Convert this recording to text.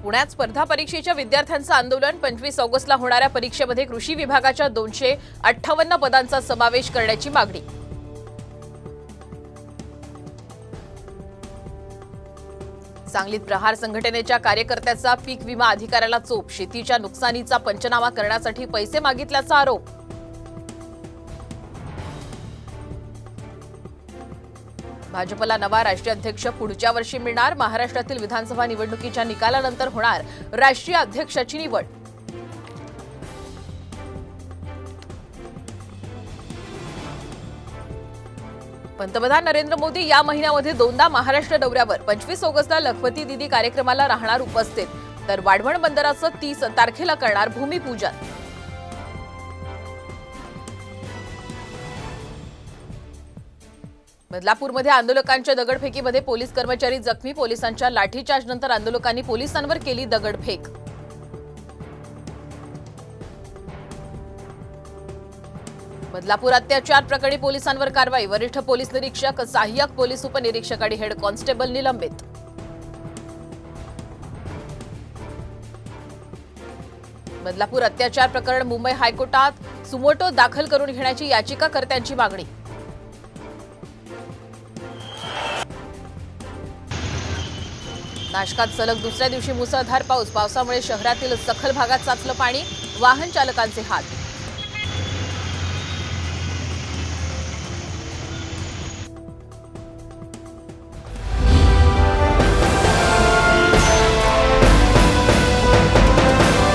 पुण्यात स्पर्धा परीक्षेच्या विद्यार्थ्यांचं आंदोलन 25 ऑगस्टला होणाऱ्या परीक्षेमध्ये कृषी विभागाच्या 258 पदांचा समावेश करण्याची मागणी। सांगलीत प्रहार संघटनेच्या कार्यकर्त्याचा पीक विमा अधिकाऱ्याला चोप, शेतीच्या नुकसानीचा पंचनामा करण्यासाठी पैसे मागितल्याचा आरोप। भाजपला नवा राष्ट्रीय अध्यक्ष पुढच्या वर्षी मिळणार, महाराष्ट्रातील विधानसभा निवडणुकीच्या निकालानंतर होणार राष्ट्रीय अध्यक्षाची निवड। पंतप्रधान नरेंद्र मोदी या महिन्यामध्ये दोनदा महाराष्ट्र दौऱ्यावर। 25 ऑगस्टला लखपती दीदी कार्यक्रमाला राहणार उपस्थित, तर वाढवण बंदराचं 30 तारखेला करणार भूमिपूजन। बदलापूरमध्ये आंदोलकांच्या दगडफेकीमध्ये पोलीस कर्मचारी जखमी, पोलिसांच्या लाठीचार्जनंतर आंदोलकांनी पोलिसांवर केली दगडफेक। बदलापूर अत्याचार प्रकरणी पोलिसांवर कारवाई, वरिष्ठ पोलीस निरीक्षक, सहाय्यक पोलीस उपनिरीक्षक आणि हेड कॉन्स्टेबल निलंबित। बदलापूर अत्याचार प्रकरण मुंबई हायकोर्टात सुमोटो दाखल करून घेण्याची याचिकाकर्त्यांची मागणी। नाशकात सलग दुसऱ्या दिवशी मुसळधार पाऊस, पावसामुळे शहरातील सखल भागात साचलं पाणी, वाहन चालकांचे हाल।